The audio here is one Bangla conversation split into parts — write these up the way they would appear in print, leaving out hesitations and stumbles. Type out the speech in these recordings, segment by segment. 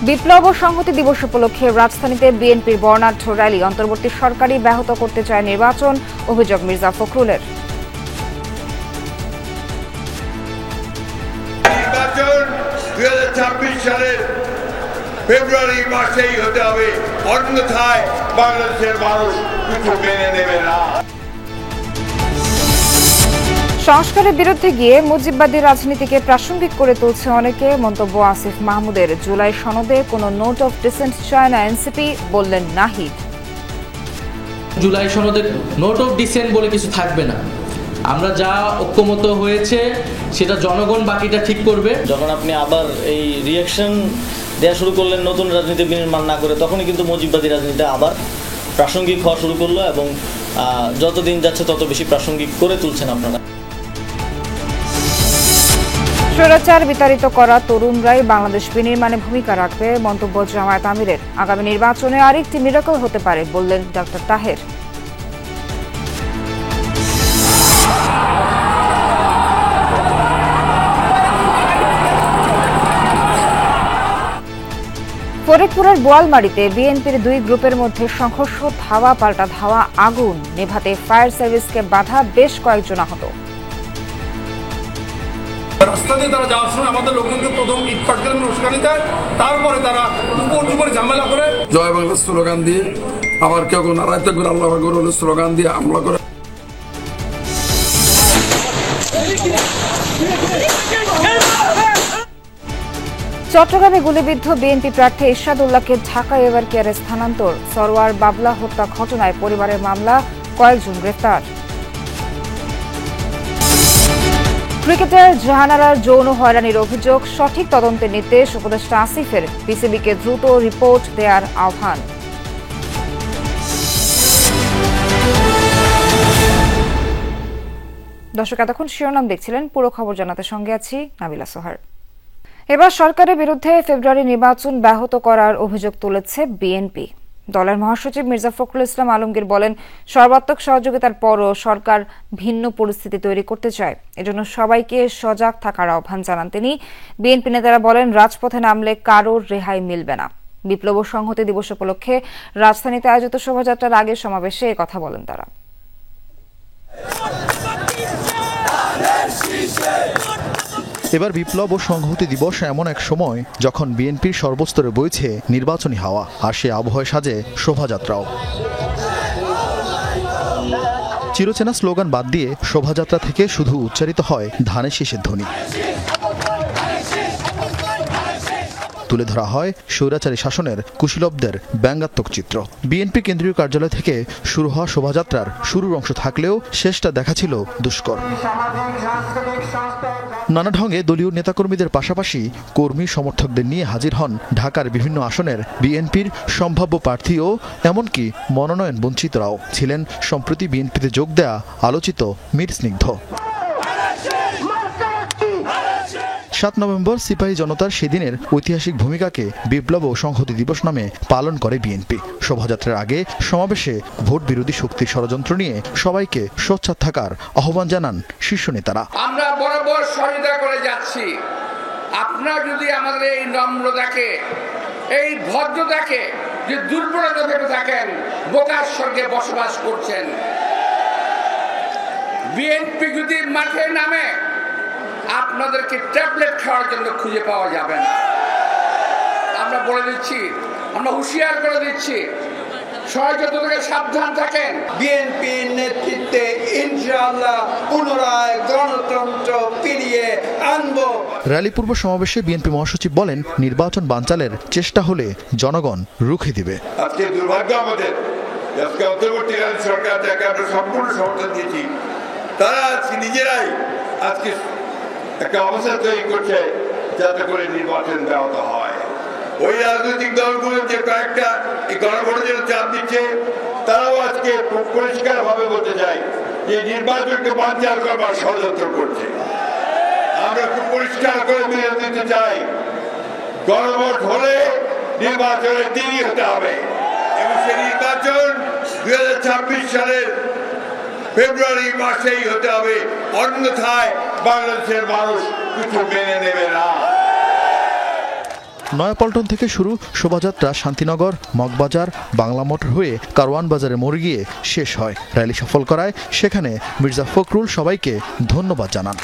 বিপ্লব ও সংহতি দিবস উপলক্ষে রাজধানীতে বিএনপির বর্ণাঢ্য র্যালি। অন্তর্বর্তী সরকারই ব্যাহত করতে চায় নির্বাচন, অভিযোগ মির্জা ফখরুলের। নির্বাচন 2026 সালের ফেব্রুয়ারি মাসেই হতে হবে, অন্যথায় বাংলাদেশের মানুষ কিছু মেনে নেবে না। সংস্কারের বিরুদ্ধে গিয়ে মুজিববাদী রাজনীতিকে প্রাসঙ্গিক করে তুলছে অনেকে, মন্তব্য আসিফ মাহমুদের। জুলাই সনদে কোনো নোট অফ ডিসেন্ট চায় না এনসিপি, বললেন নাহিদ। জুলাই সনদে নোট অফ ডিসেন্ট বলে কিছু থাকবে না। আমরা যা ঐক্যমত হয়েছে সেটা জনগণ বাকিটা ঠিক করবে। যখন আপনি আবার এই রিঅ্যাকশন দেওয়া শুরু করলেন নতুন রাজনীতি বিনির্মাণ না করে, তখনই কিন্তু মুজিববাদী রাজনীতি আবার প্রাসঙ্গিক হওয়া শুরু করলো এবং যতদিন যাচ্ছে তত বেশি প্রাসঙ্গিক করে তুলছেন আপনারা। স্বৈরাচার বিতাড়িত করা তরুণরাই বাংলাদেশ বিনির্মাণে ভূমিকা রাখবে, মন্তব্য জামায়াত আমিরের। আগামী নির্বাচনে আরেকটি মিরাকল হতে পারে, বললেন ডক্টর তাহের। ফরিদপুরের বোয়ালমারীতে বিএনপির দুই গ্রুপের মধ্যে সংঘর্ষ, ধাওয়া পাল্টা ধাওয়া, আগুন নেভাতে ফায়ার সার্ভিসকে বাধা, বেশ কয়েকজন আহত। রাস্তা দিয়ে তারা যাওয়ার সময় আমাদের লোকজনকে প্রথম ইট পাটকেল উস্কানি দেয়, তারপরে তারা উপরে ঝামেলা করে জয় বাংলা স্লোগান দিয়ে, আবার কেউ নারায়ণ তকবীর আল্লাহু আকবার স্লোগান দিয়ে হামলা করে। চট্টগ্রামে গুলিবিদ্ধ বিএনপি প্রার্থী ইরশাদুল্লাহকে ঢাকা এভার কেয়ারে স্থানান্তর। সরওয়ার বাবলা হত্যা ঘটনায় পরিবারের মামলা, কয়েকজন গ্রেফতার। ক্রিকেটার জাহানারার যৌন হয়রানির অভিযোগ, সঠিক তদন্তের নির্দেশ উপদেষ্টা আসিফের। পিসিবিকে দ্রুত রিপোর্ট দেওয়ার আহ্বান। দর্শক, এতক্ষণ শিরোনাম দেখছিলেন, পুরো খবর জানাতে সঙ্গে আছি নাবিলা সোহার। এবার সরকারের বিরুদ্ধে ফেব্রুয়ারি নির্বাচন ব্যাহত করার অভিযোগ তুলেছে বিএনপি। দলের মহাসচিব মির্জা ফখরুল ইসলাম আলমগীর বলেন, সর্বাত্মক সহযোগিতার পরও সরকার ভিন্ন পরিস্থিতি তৈরি করতে চায়, এজন্য সবাইকে সজাগ থাকার আহ্বান জানান তিনি। বিএনপি নেতারা বলেন, রাজপথে নামলে কারোর রেহাই মিলবে না। বিপ্লব ও সংহতি দিবস উপলক্ষে রাজধানীতে আয়োজিত শোভাযাত্রার আগের সমাবেশে একথা বলেন তারা। এবার বিপ্লব ও সংহতি দিবস এমন এক সময় যখন বিএনপির সর্বস্তরে বইছে নির্বাচনী হাওয়া, আর সে আবহাওয়ায় সাজে শোভাযাত্রাও। চিরচেনা স্লোগান বাদ দিয়ে শোভাযাত্রা থেকে শুধু উচ্চারিত হয় ধানের শীষের ধ্বনি। তুলে ধরা হয় স্বৈরাচারী শাসনের কুশীলবদের ব্যঙ্গাত্মক চিত্র। বিএনপি কেন্দ্রীয় কার্যালয় থেকে শুরু হওয়া শোভাযাত্রার শুরুর অংশ থাকলেও শেষটা দেখা ছিল দুষ্কর। নানা ঢঙ্গে দলীয় নেতাকর্মীদের পাশাপাশি কর্মী সমর্থকদের নিয়ে হাজির হন ঢাকার বিভিন্ন আসনের বিএনপির সম্ভাব্য প্রার্থী ও এমনকি মনোনয়ন বঞ্চিতরাও। ছিলেন সম্প্রতি বিএনপিতে যোগ দেয়া আলোচিত মীর স্নিগ্ধ। 7 নভেম্বর সিপাহী জনতার সেদিনের ঐতিহাসিক ভূমিকাকে বিপ্লব ও সংহতি দিবস নামে পালন করে বিএনপি। শোভাযাত্রার আগে সমাবেশে ভোট বিরোধী শক্তির ষড়যন্ত্র নিয়ে সবাইকে সোচ্চার থাকার আহ্বান জানান শীর্ষ নেতারা। আমরা বরাবর সহযোগিতা করে যাচ্ছি। আপনারা যদি আমাদের এই নম্রতাকে, এই ভদ্রতাকে যে দুর্বলতা ভেবে থাকেন, বোকার স্বর্গে বসবাস করছেন। বিএনপি যদি মাঠে নামে আপনাদেরকে ট্যাবলেট খাওয়ার জন্য খুঁজে পাওয়া যাবে না। আমরা বলে দিচ্ছি, আমরা হুঁশিয়ার করে দিচ্ছি, ষড়যন্ত্র থেকে সাবধান থাকেন। বিএনপির নেতৃত্বে ইনশাআল্লাহ পুনরায় গণতন্ত্র ফিরিয়ে আনবো। র্যালি পূর্ব সমাবেশে বিএনপি মহাসচিব বলেন, নির্বাচন বানচালের চেষ্টা হলে জনগণ রুখে দিবে। আজকে দুর্ভাগ্য আমাদের, আজকে অন্তর্বর্তীকালীন সরকার যাকে আমরা সম্পূর্ণ সমর্থন দিয়েছি, তারা আজকে নিজেরাই আজকে একটা অবস্থা তৈরি করছে যাতে করে নির্বাচন ব্যাহত হয়। ওই রাজনৈতিক দলগুলো যে কয়েকটা এই গণভোটের জন্য চাপ দিচ্ছে, তারাও আজকে পরিষ্কার ভাবে বলতে চাই যে নির্বাচনকে বানচাল করবার ষড়যন্ত্র করছে। আমরা খুব পরিষ্কার করে মেনে দিতে চাই, গণভোট হলে নির্বাচনের দিনই হতে হবে এবং সেই নির্বাচন 2026 সালের ফেব্রুয়ারি মাসেই হতে হবে, অন্যথায় বাংলাদেশের মানুষ কিছু মেনে নেবে না। নয়াপল্টন থেকে শুরু শোভাযাত্রা শান্তিনগর, মগবাজার, বাংলা মোটর হয়ে কারওয়ান বাজারে মোড় গিয়ে শেষ হয়। র্যালি সফল করায় সেখানে মির্জা ফখরুল সবাইকে ধন্যবাদ জানান।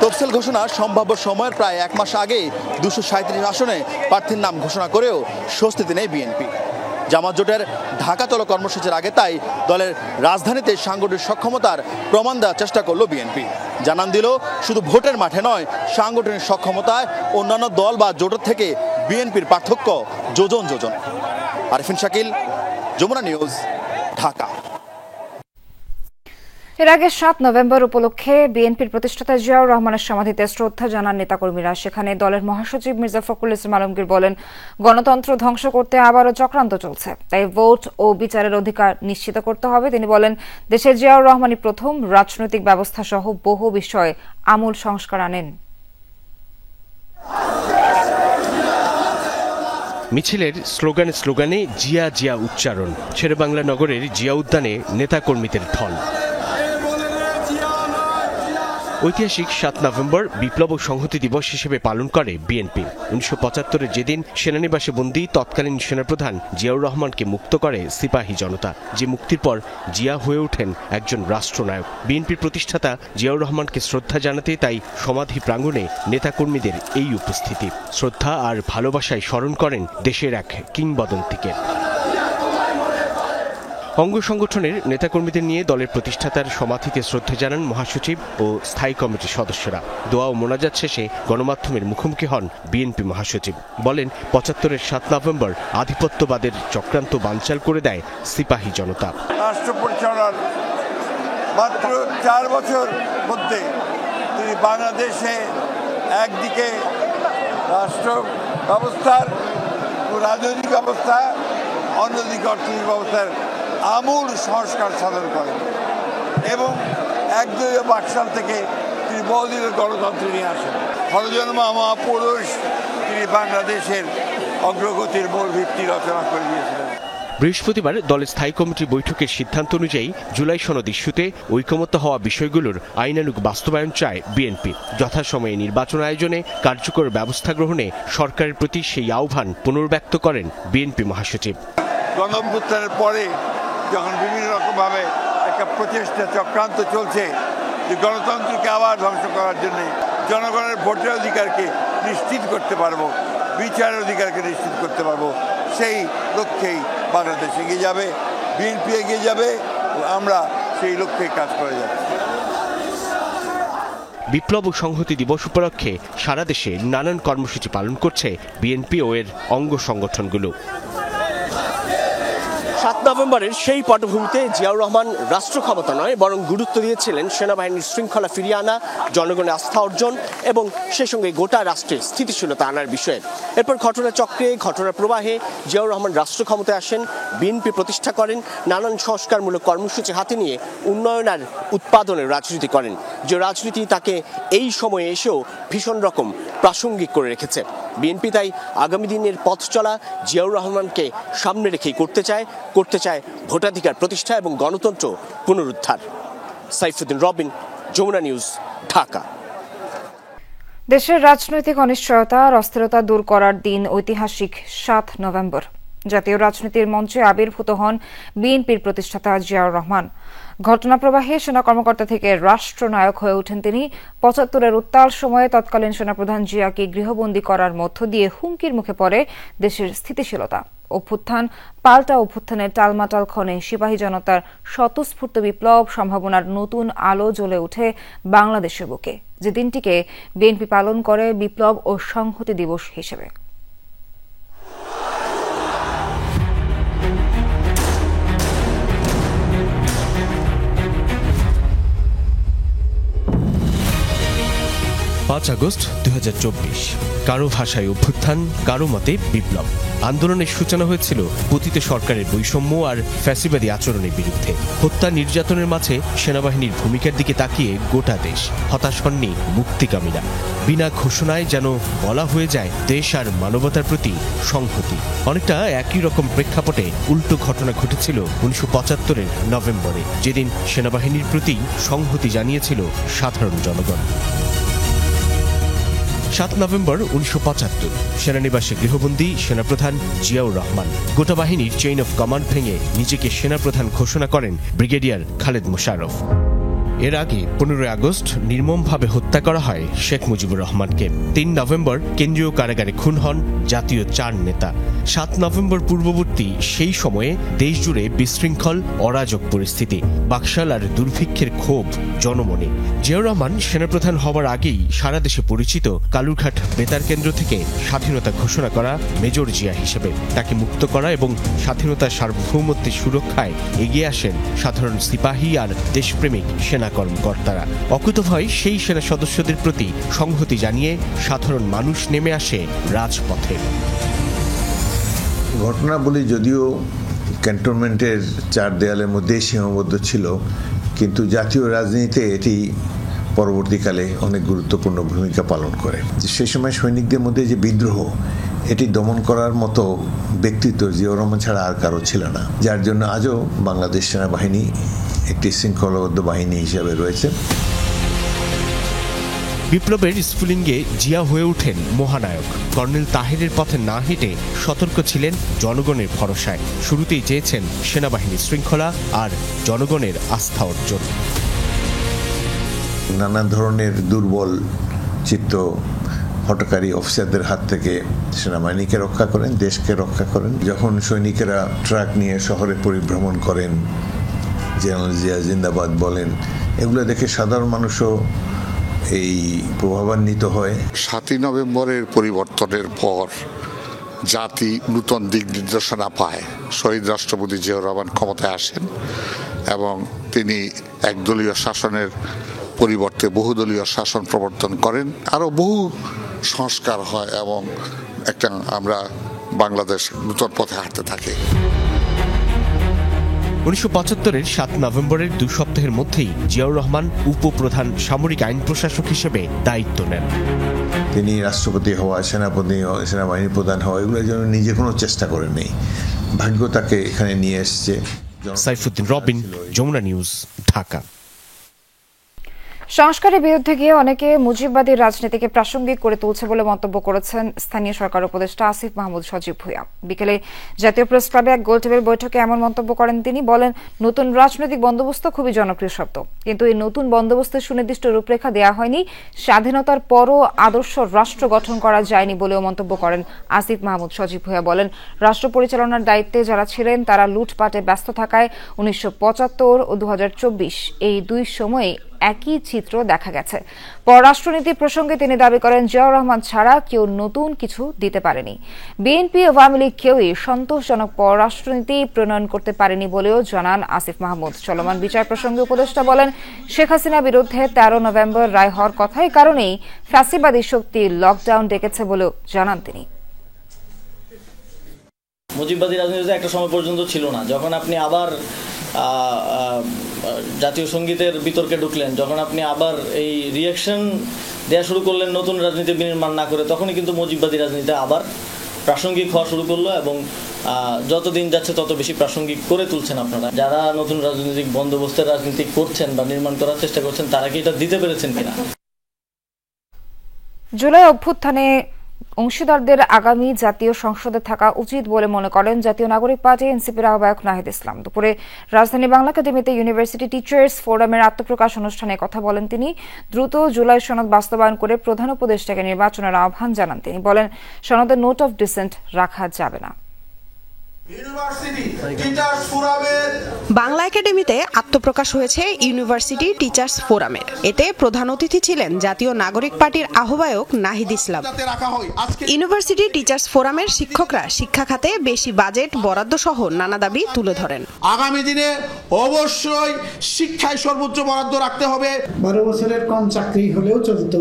তফসিল ঘোষণা সম্ভাব্য সময়ের প্রায় 1 মাস আগে 237 আসনে প্রার্থীর নাম ঘোষণা করেও স্বস্তিতে নেই বিএনপি। জামাত জোটের ঢাকা চলো কর্মসূচির আগে তাই দলের রাজধানীতে সাংগঠনিক সক্ষমতার প্রমাণ দেওয়ার চেষ্টা করল বিএনপি। জানান দিল শুধু ভোটের মাঠে নয়, সাংগঠনিক সক্ষমতায় অন্যান্য দল বা জোটের থেকে বিএনপির পার্থক্য যোজন যোজন। আরিফিন শাকিল, যমুনা নিউজ, ঢাকা। এর আগে 7 নভেম্বর উপলক্ষে বিএনপির প্রতিষ্ঠাতা জিয়াউর রহমানের সমাধিতে শ্রদ্ধা জানান নেতাকর্মীরা। সেখানে দলের মহাসচিব মির্জা ফখরুল ইসলাম আলমগীর বলেন, গণতন্ত্র ধ্বংস করতে আবারও চক্রান্ত চলছে, তাই ভোট ও বিচারের অধিকার নিশ্চিত করতে হবে। তিনি বলেন, দেশে জিয়াউর রহমানই প্রথম রাজনৈতিক ব্যবস্থা সহ বহু বিষয়ে আমূল সংস্কার আনেন। মিছিলের স্লোগানে জিয়া জিয়া উচ্চারণ। শেরেবাংলা নগরের জিয়া উদ্যানে নেতাকর্মীদের ঢল। ঐতিহাসিক 7 নভেম্বর বিপ্লব ও সংহতি দিবস হিসেবে পালন করে বিএনপি। 1975-এর যেদিন সেনানিবাসে বন্দী তৎকালীন সেনাপ্রধান জিয়াউর রহমানকে মুক্ত করে সিপাহী জনতা, যে মুক্তির পর জিয়া হয়ে ওঠেন একজন রাষ্ট্রনায়ক। বিএনপির প্রতিষ্ঠাতা জিয়াউর রহমানকে শ্রদ্ধা জানাতে তাই সমাধি প্রাঙ্গণে নেতাকর্মীদের এই উপস্থিতি। শ্রদ্ধা আর ভালোবাসায় স্মরণ করেন দেশের এক কিংবদন্তিকে। অঙ্গ সংগঠনের নেতাকর্মীদের নিয়ে দলের প্রতিষ্ঠাতার সমাধিতে শ্রদ্ধা জানান মহাসচিব ও স্থায়ী কমিটির সদস্যরা। দোয়া ও মোনাজাত শেষে গণমাধ্যমের মুখোমুখি হন বিএনপি মহাসচিব। বলেন, 75-এর 7 নভেম্বর আধিপত্যবাদের চক্রান্ত বানচাল করে দেয় সিপাহী জনতা। রাষ্ট্র পরিচালনার মাত্র 4 বছর মধ্যে তিনি বাংলাদেশে একদিকে রাষ্ট্র ব্যবস্থার রাজনৈতিক ব্যবস্থা, অন্যদিকে অর্থনৈতিক ব্যবস্থার আমূল সংস্কার সাধন করেন এবং একদলীয় বাকশাল থেকে তিনি বহুদিনের গণতন্ত্র নিয়ে আসেন। হরজন্মা মহাপুরুষ তিনি বাংলাদেশের অগ্রগতির মূল ভিত্তি রচনা করে দিয়েছিলেন। বৃহস্পতিবার দলের স্থায়ী কমিটির বৈঠকের সিদ্ধান্ত অনুযায়ী জুলাই সনদ ইস্যুতে ঐকমত্য হওয়া বিষয়গুলোর আইনানুগ বাস্তবায়ন চায় বিএনপি। যথাসময়ে নির্বাচন আয়োজনে কার্যকর ব্যবস্থা গ্রহণে সরকারের প্রতি সেই আহ্বান পুনর্ব্যক্ত করেন বিএনপি মহাসচিব। গণঅভ্যুত্থানের পরে যখন বিভিন্ন রকমভাবে একটা প্রচেষ্টা চক্রান্ত চলছে যে গণতন্ত্রকে আবার ধ্বংস করার জন্য, জনগণের ভোটের অধিকারকে নিশ্চিত করতে পারবো, বিচারের অধিকারকে নিশ্চিত করতে পারবো, সেই লক্ষ্যেই বাংলাদেশ এগিয়ে যাবে, বিএনপি এগিয়ে যাবে, আমরা সেই লক্ষ্যেই কাজ করে যাব। বিপ্লব ও সংহতি দিবস উপলক্ষে সারা দেশে নানান কর্মসূচি পালন করছে বিএনপি ও এর অঙ্গ সংগঠনগুলো। 7 নভেম্বরের সেই পটভূমিতে জিয়াউর রহমান রাষ্ট্র ক্ষমতা নয় বরং গুরুত্ব দিয়েছিলেন সেনাবাহিনীর শৃঙ্খলা ফিরিয়ে আনা, জনগণের আস্থা অর্জন এবং সেই সঙ্গে গোটা রাষ্ট্রের স্থিতিশীলতা আনার বিষয়ে। এরপর ঘটনাচক্রে, ঘটনার প্রবাহে জিয়াউর রহমান রাষ্ট্র ক্ষমতায় আসেন, বিএনপি প্রতিষ্ঠা করেন, নানান সংস্কারমূলক কর্মসূচি হাতে নিয়ে উন্নয়ন আর উৎপাদনের রাজনীতি করেন, যে রাজনীতি তাকে এই সময়ে এসেও ভীষণ রকম প্রাসঙ্গিক করে রেখেছে। বিএনপি তাই আগামী দিনের পথ চলা জিয়াউর রহমানকে সামনে রেখেই করতে চায় ভোটাধিকার প্রতিষ্ঠা এবং গণতন্ত্র পুনরুদ্ধার। সাইফুদ্দিন রবিন, যমুনা নিউজ, ঢাকা। দেশের রাজনৈতিক অনিশ্চয়তা আর অস্থিরতা দূর করার দিন ঐতিহাসিক 7 নভেম্বর। জাতীয় রাজনীতির মঞ্চে আবির্ভূত হন বিএনপির প্রতিষ্ঠাতা জিয়াউর রহমান। ঘটনা প্রবাহে সেনা কর্মকর্তা থেকে রাষ্ট্রনায়ক হয়ে ওঠেন তিনি। 75-এর উত্তাল সময়ে তৎকালীন সেনাপ্রধান জিয়াকে গৃহবন্দী করার মধ্য দিয়ে হুমকির মুখে পড়ে দেশের স্থিতিশীলতা। অভ্যুত্থান, পাল্টা অভ্যুত্থানের টালমাটাল ক্ষণে সিপাহী জনতার স্বতঃস্ফূর্ত বিপ্লব সম্ভাবনার নতুন আলো জ্বলে ওঠে বাংলাদেশের বুকে, যে দিনটিকে বিএনপি পালন করে বিপ্লব ও সংহতি দিবস হিসেবে। আগস্ট 2024, কারো ভাষায় অভ্যুত্থান, কারো মতে বিপ্লব। আন্দোলনের সূচনা হয়েছিল পতিত সরকারের বৈষম্য আর ফ্যাসিবাদী আচরণের বিরুদ্ধে। হত্যা নির্যাতনের মাঝে সেনাবাহিনীর ভূমিকার দিকে তাকিয়ে গোটা দেশ হতাশ হননি মুক্তিকামীরা। বিনা ঘোষণায় যেন বলা হয়ে যায় দেশ আর মানবতার প্রতি সংহতি। অনেকটা একই রকম প্রেক্ষাপটে উল্টো ঘটনা ঘটেছিল 1975-এর নভেম্বরে, যেদিন সেনাবাহিনীর প্রতি সংহতি জানিয়েছিল সাধারণ জনগণ। 7 নভেম্বর 1975 সেনানিবাসে গৃহবন্দী সেনাপ্রধান জিয়াউর রহমান। গোটা বাহিনীর চেইন অফ কমান্ড ভেঙে নিজেকে সেনাপ্রধান ঘোষণা করেন ব্রিগেডিয়ার খালেদ মোশাররফ। এর আগে 15 আগস্ট নির্মমভাবে হত্যা করা হয় শেখ মুজিবুর রহমানকে। 3 নভেম্বর কেন্দ্রীয় কারাগারে খুন হন জাতীয় 4 নেতা। 7 নভেম্বর পূর্ববর্তী সেই সময়ে দেশজুড়ে বিশৃঙ্খল অরাজক পরিস্থিতি, বাকশাল আর দুর্ভিক্ষের ক্ষোভ জনমনে। জিয়াউর রহমান সেনাপ্রধান হওয়ার আগেই সারা দেশে পরিচিত কালুরঘাট বেতার কেন্দ্র থেকে স্বাধীনতা ঘোষণা করা মেজর জিয়া হিসেবে। তাকে মুক্ত করা এবং স্বাধীনতার সার্বভৌমত্বের সুরক্ষায় এগিয়ে আসেন সাধারণ সিপাহী আর দেশপ্রেমিক সেনা কর্মকর্তারা। অকুতভয় সেই সেনা সদস্যদের প্রতি সংহতি জানিয়ে সাধারণ মানুষ নেমে আসে রাজপথে। ঘটনাবলী যদিও ক্যান্টনমেন্টের 4 দেয়ালের মধ্যে সীমাবদ্ধ ছিল, কিন্তু জাতীয় রাজনীতিতে এটি পরবর্তীকালে অনেক গুরুত্বপূর্ণ ভূমিকা পালন করে। সেই সময় সৈনিকদের মধ্যে যে বিদ্রোহ, এটি দমন করার মতো ব্যক্তিত্ব জিয়াউর রহমান ছাড়া আর কারো ছিল না, যার জন্য আজও বাংলাদেশ সেনাবাহিনী একটি শৃঙ্খলাবদ্ধ বাহিনী হিসেবে রয়েছে। বিপ্লবের স্ফুলিঙ্গে জিয়া হয়ে ওঠেন মহানায়ক। কর্নেল তাহেরের পথে না হেঁটে সতর্ক ছিলেন জনগণের ভরসায়। শুরুতেই চেয়েছেন সেনাবাহিনীর শৃঙ্খলা আর জনগণের আস্থা অর্জন। নানা ধরনের দুর্বল চিত্ত হটকারী অফিসারদের হাত থেকে সেনাবাহিনীকে রক্ষা করেন, দেশকে রক্ষা করেন। যখন সৈনিকেরা ট্রাক নিয়ে শহরে পরিভ্রমণ করেন, জেনারেল জিয়া জিন্দাবাদ বলেন, এগুলো দেখে সাধারণ মানুষও এই প্রভাবান্বিত হয়। 7 নভেম্বরের পরিবর্তনের পর জাতি নূতন দিক নির্দেশনা পায়। শহীদ রাষ্ট্রপতি জিয়াউর রহমান ক্ষমতায় আসেন এবং তিনি একদলীয় শাসনের পরিবর্তে বহুদলীয় শাসন প্রবর্তন করেন। আরও বহু সংস্কার হয় এবং আমরা বাংলাদেশ নূতন পথে হাঁটতে থাকি। 1975-এর 7 নভেম্বরের 2 সপ্তাহের মধ্যেই জিয়াউর রহমান উপপ্রধান সামরিক আইন প্রশাসক হিসেবে দায়িত্ব নেন। তিনি রাষ্ট্রপতি হওয়া, সেনাবাহিনী প্রধান হওয়া, এগুলোর জন্য নিজে কোনো চেষ্টা করেননি। ভাগ্য তাকে এখানে নিয়ে এসছে। সাইফুদ্দিন রবিন, যমুনা নিউজ, ঢাকা। সংস্কারের বিরুদ্ধে গিয়ে অনেকে মুজিববাদী রাজনীতিকে প্রাসঙ্গিক করে তুলছে বলে মন্তব্য করেছেন স্থানীয় সরকার উপদেষ্টা আসিফ মাহমুদ সজীব ভূঁইয়া। বিকেলে জাতীয় প্রেস ক্লাবে এক গোলটেবিল বৈঠকে এমন মন্তব্য করেন তিনি। বলেন, নতুন রাজনৈতিক বন্দোবস্ত খুবই জনপ্রিয় শব্দ, কিন্তু এই নতুন বন্দোবস্তের সুনির্দিষ্ট রূপরেখা দেওয়া হয়নি। স্বাধীনতার পরও আদর্শ রাষ্ট্র গঠন করা যায়নি বলেও মন্তব্য করেন আসিফ মাহমুদ সজীব ভূঁইয়া। বলেন, রাষ্ট্র পরিচালনার দায়িত্বে যারা ছিলেন তারা লুটপাটে ব্যস্ত থাকায় 1975 ও 2024 এই 2 সময়ে একই চিত্র দেখা গেছে। পররাষ্ট্রনীতি প্রসঙ্গে তিনি দাবি করেন, জিয়াউর রহমান ছাড়া কেউ নতুন কিছু দিতে পারেনি। বিএনপি ও আওয়ামী লীগ কেউই সন্তোষজনক পররাষ্ট্রনীতি প্রণয়ন করতে পারেনি বলেও জানান আসিফ মাহমুদ। চলমান বিচার প্রসঙ্গে উপদেষ্টা বলেন, শেখ হাসিনার বিরুদ্ধে 13 নভেম্বর রায় হওয়ার কথা, এই কারণেই ফ্যাসিবাদী শক্তি লকডাউন ডেকেছে বলেও জানান তিনি। মুজিববাদী রাজনীতিতে একটা সময় পর্যন্ত ছিল না, যখন আপনি আবার জাতীয় সঙ্গীতের বিতর্কে ঢুকলেন, যখন আপনি আবার এই রিয়াকশন দেওয়া শুরু করলেন নতুন রাজনীতি বিনির্মাণ না করে, তখনই কিন্তু মুজিববাদী রাজনীতি আবার প্রাসঙ্গিক হওয়া শুরু করলো এবং যত দিন যাচ্ছে তত বেশি প্রাসঙ্গিক করে তুলছেন আপনারা। যারা নতুন রাজনৈতিক বন্দোবস্তের রাজনীতি করছেন বা নির্মাণ করার চেষ্টা করছেন, তারা কি এটা দিতে পেরেছেন কিনা? জুলাই অভ্যুত্থানে অংশীদারদের আগামী জাতীয় সংসদে থাকা উচিত বলে মনে করেন জাতীয় নাগরিক পার্টি এনসিপির আহ্বায়ক নাহিদ ইসলাম। দুপুরে রাজধানী বাংলা একাডেমিতে ইউনিভার্সিটি টিচার্স ফোরামের আত্মপ্রকাশ অনুষ্ঠানে কথা বলেন তিনি। দ্রুত জুলাই সনদ বাস্তবায়ন করে প্রধান উপদেষ্টাকে নির্বাচনের আহ্বান জানান তিনি। বলেন, সনদে নোট অফ ডিসেন্ট রাখা যাবে না। বাংলা একাডেমিতে আত্মপ্রকাশ হয়েছে ইউনিভার্সিটি টিচার্স ফোরামের। এতে প্রধান অতিথি ছিলেন জাতীয় নাগরিক পার্টির আহ্বায়ক নাহিদ ইসলাম। ইউনিভার্সিটি টিচার্স ফোরামের শিক্ষকরা শিক্ষা খাতে বেশি বাজেট বরাদ্দ সহ নানা দাবি তুলে ধরেন। আগামী দিনে অবশ্যই শিক্ষায় সর্বোচ্চ বরাদ্দ রাখতে হবে। 12 বছরের কম চাকরি হলেও চলতো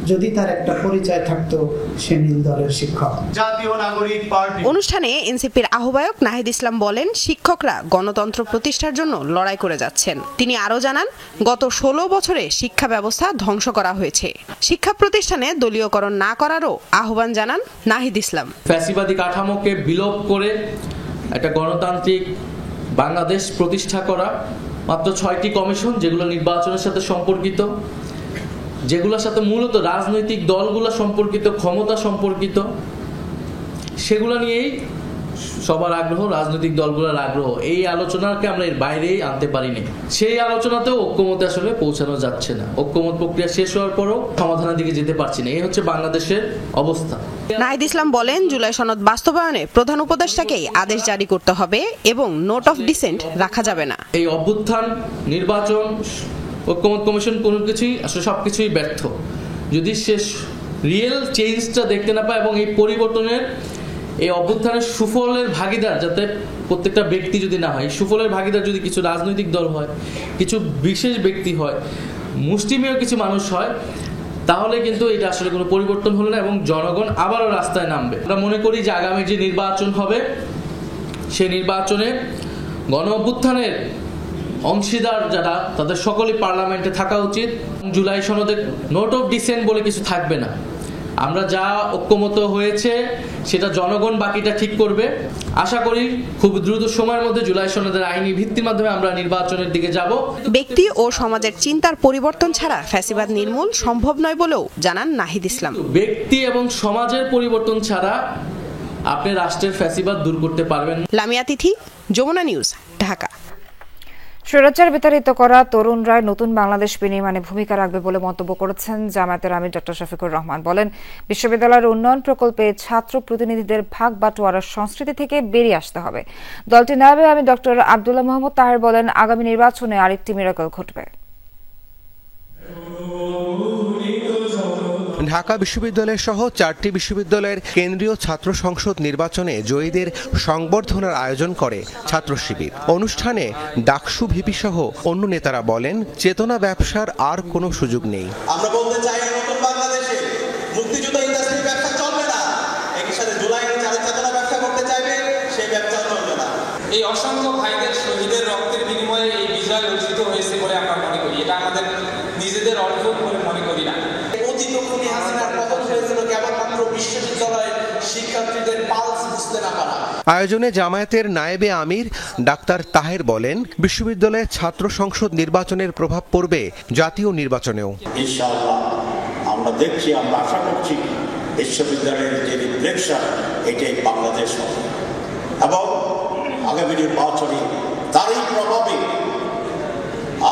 যদি তার একটা পরিচয় থাকতো সে নীল দলের শিক্ষক। জাতীয় নাগরিক পার্টি অনুষ্ঠানে এনসিপির আহ্বায়ক নাহিদ ইসলাম বলেন, শিক্ষকরা গণতন্ত্র প্রতিষ্ঠার জন্য লড়াই করে যাচ্ছেন। তিনি আরো জানান, গত 16 বছরে শিক্ষা ব্যবস্থা ধ্বংস করা হয়েছে। শিক্ষা প্রতিষ্ঠানে দলীয়করণ না করারও আহ্বান জানান নাহিদ ইসলাম। ফ্যাসিবাদী কাঠামোকে বিলোপ করে একটা গণতান্ত্রিক বাংলাদেশ প্রতিষ্ঠা করা, মাত্র 6টি কমিশন যেগুলো নির্বাচনের সাথে সম্পর্কিত, যেগুলোর সাথে মূলত রাজনৈতিক দলগুলো সম্পর্কিত, ক্ষমতা সম্পর্কিত, সেগুলো নিয়েই সবার আগ্রহ, রাজনৈতিক দলগুলোর আগ্রহ। এই আলোচনাকে আমরা এর বাইরেই আনতে পারিনি। সেই আলোচনাতেও ঐক্যমতে আসলে পৌঁছানো যাচ্ছে না। ঐক্যমত প্রক্রিয়া শেষ হওয়ার পরও সমাধানের দিকে যেতে পারছি না। এই হচ্ছে বাংলাদেশের অবস্থা। নাহিদ ইসলাম বলেন, জুলাই সনদ বাস্তবায়নে প্রধান উপদেষ্টাকেই আদেশ জারি করতে হবে এবং নোট অফ ডিসেন্ট রাখা যাবে না। এই অভ্যুত্থান, নির্বাচন, ঐক্যমত কমিশন কোনো কিছুই আসলে সবকিছুই ব্যর্থ। যদি শেষ রিয়েল চেঞ্জটা দেখতে না পায় এবং এই পরিবর্তনের, এই অভ্যুত্থানের সুফলের ভাগিদার যাতে প্রত্যেকটা ব্যক্তি যদি না হয়, সুফলের ভাগিদার যদি কিছু রাজনৈতিক দল হয়, কিছু বিশেষ ব্যক্তি হয়, মুষ্টিমেয় কিছু মানুষ হয়, তাহলে কিন্তু এটা আসলে কোনো পরিবর্তন হলো না এবং জনগণ আবারও রাস্তায় নামবে। আমরা মনে করি যে আগামী যে নির্বাচন হবে, সেই নির্বাচনে গণ অভ্যুত্থানের অংশীদার যারা, তাদের সকলেই পার্লামেন্টে থাকা উচিত। জুলাই সনদে নোট অফ ডিসেন্ট বলে কিছু থাকবে না। আমরা যা ঐক্যমত হয়েছে সেটা জনগণ বাকিটা ঠিক করবে। আশা করি খুব দ্রুত সময়ের মধ্যে জুলাই সনদের আইনি ভিত্তির মাধ্যমে আমরা নির্বাচনের দিকে যাব। ব্যক্তি ও সমাজের চিন্তার পরিবর্তন ছাড়া ফ্যাসিবাদ নির্মূল সম্ভব নয় বলেও জানান নাহিদ ইসলাম। ব্যক্তি এবং সমাজের পরিবর্তন ছাড়া আপনি রাষ্ট্রের ফ্যাসিবাদ দূর করতে পারবেন না। লামিয়া তিথি, যমুনা নিউজ, ঢাকা। স্বৈরাচার বিতাড়িত করা তরুণরা নতুন বাংলাদেশ বিনির্মাণে ভূমিকা রাখবে বলে মন্তব্য করেছেন জামায়াতের আমির ডক্টর শফিকুর রহমান। বলেন, বিশ্ববিদ্যালয়ের উন্নয়ন প্রকল্পে ছাত্র প্রতিনিধিদের ভাগ বাটোয়ারার সংস্কৃতি থেকে বেরিয়ে আসতে হবে। দলটির নায়েবে আমির ডক্টর আব্দুল্লাহ মোহাম্মদ তাহের বলেন, আগামী নির্বাচনে আরেকটি মিরাকল ঘটবে। ঢাকা বিশ্ববিদ্যালয় সহ 4টি বিশ্ববিদ্যালয়ের কেন্দ্রীয় ছাত্র সংসদ নির্বাচনে জয়ীদের সংবর্ধনার আয়োজন করে ছাত্র শিবির। অনুষ্ঠানে ডাকসু ভিপি সহ অন্য নেতারা বলেন, চেতনা ব্যবসার আর কোনো সুযোগ নেই। আমরা বলতে চাই, নতুন বাংলাদেশে মুক্তিযুদ্ধ ইন্ডাস্ট্রি ব্যবসা চলবে না। একই সাথে জুলাই যারা চেতনা ব্যবসা করতে চাইবে, সেই ব্যবসা চলবে না। এই অসংখ্য ভাইদের শহীদের রক্তের বিনিময়ে এই বিজয় অর্জিত হয়েছে বলে আমরা মনে করি। এটা আমাদের নিজেদের অর্জন বলে মনে করি না। আয়োজনে জামায়াতের নায়েবে আমির ডাক্তার তাহের বলেন, বিশ্ববিদ্যালয়ের ছাত্র সংসদ নির্বাচনের প্রভাব পড়বে জাতীয় নির্বাচনেও। ইনশাআল্লাহ আমরা দেখছি, আমরা আশা করছি বিশ্ববিদ্যালয়ের যে রিফ্লেকশন, এটাই বাংলাদেশ হবে এবং আগামী নির্বাচনে তারই প্রভাবে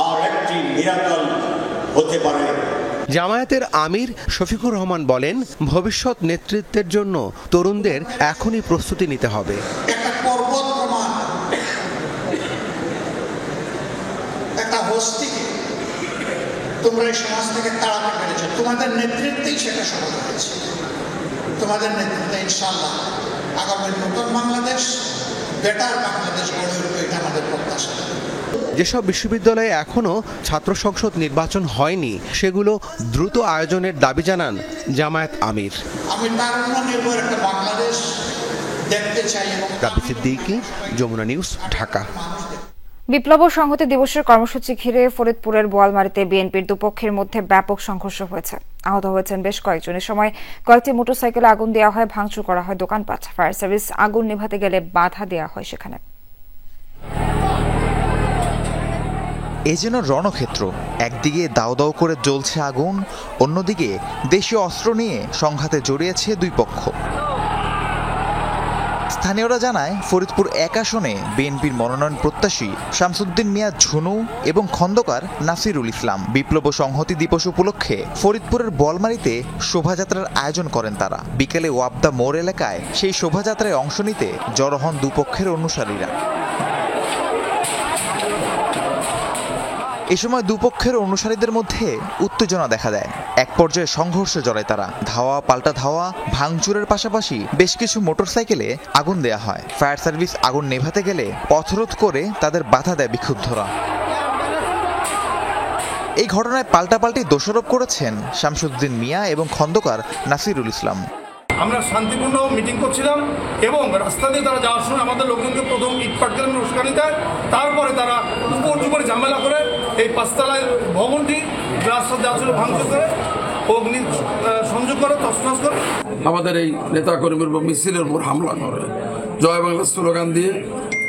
আর একটি মিরাকল হতে পারে। জামায়াতের আমির শফিকুর রহমান বলেন, ভবিষ্যৎ নেতৃত্বের জন্য তরুণদের এখনই প্রস্তুতি নিতে হবে। একটা পর্বত প্রমাণ, একটা হস্তিকে তোমরা এই সমাজ থেকে তাড়াতে পেরেছো, তোমাদের নেতৃত্বেই সেটা সফল হয়েছে। তোমাদের নেতৃত্বে ইনশাআল্লাহ আগামী নতুন বাংলাদেশ, বেটার বাংলাদেশ গড়ে উঠবে, এটা আমাদের প্রত্যাশা। যেসব বিশ্ববিদ্যালয়ে এখনো ছাত্র সংসদ নির্বাচন হয়নি, সেগুলো দ্রুত আয়োজনের দাবি জানান জামায়াত আমির। আমি তারুণ্য নির্ভর একটা বাংলাদেশ দেখতে চাই। রাবি সিদ্দিকী, যমুনা নিউজ, ঢাকা। বিপ্লব ও সংহতি দিবসের কর্মসূচি ঘিরে ফরিদপুরের বোয়ালমারীতে বিএনপির দুপক্ষের মধ্যে ব্যাপক সংঘর্ষ হয়েছে। আহত হয়েছেন বেশ কয়েকজন। এ সময় কয়েকটি মোটরসাইকেলে আগুন দেওয়া হয়, ভাঙচুর করা হয় দোকানপাট। ফায়ার সার্ভিস আগুন নেভাতে গেলে বাধা দেওয়া হয় সেখানে। এ যেন রণক্ষেত্র। একদিকে দাও দাও করে জ্বলছে আগুন, অন্যদিকে দেশীয় অস্ত্র নিয়ে সংঘাতে জড়িয়েছে দুই পক্ষ। স্থানীয়রা জানায়, ফরিদপুর 1 আসনে বিএনপির মনোনয়ন প্রত্যাশী শামসুদ্দিন মিয়া ঝুনু এবং খন্দকার নাসিরুল ইসলাম বিপ্লব ও সংহতি দিবস উপলক্ষে ফরিদপুরের বোয়ালমারীতে শোভাযাত্রার আয়োজন করেন তারা। বিকেলে ওয়াবদা মোড় এলাকায় সেই শোভাযাত্রায় অংশ নিতে জড়ো হন দুপক্ষের অনুসারীরা। এ সময় দুপক্ষের অনুসারীদের মধ্যে উত্তেজনা দেখা দেয়। এক পর্যায়ে সংঘর্ষে জড়ায় তারা। ধাওয়া পাল্টা ধাওয়া, ভাঙচুরের পাশাপাশি বেশ কিছু মোটরসাইকেলে আগুন দেয়া হয়। ফায়ার সার্ভিস আগুন নেভাতে গেলে পথরোধ করে তাদের বাধা দেয় বিক্ষুব্ধরা। এই ঘটনায় পাল্টাপাল্টি দোষারোপ করেছেন শামসুদ্দিন মিয়া এবং খন্দকার নাসিরুল ইসলাম। আমরা শান্তিপূর্ণ মিটিং করছিলাম এবং রাস্তা দিয়ে তারা যাওয়ার সময় আমাদের লোকজনকে প্রথম ইট পাটকেল উস্কানি দেয়। তারপরে তারা উপরে ঝামেলা করে এই 5 তলায় ভবনটি রাস্তা যা ছিল ভাঙচুর করে, অগ্নি সংযোগ করে, তছনছ করে। আমাদের এই নেতাকর্মীর মিছিলের উপর হামলা করে, জয় বাংলা স্লোগান দিয়ে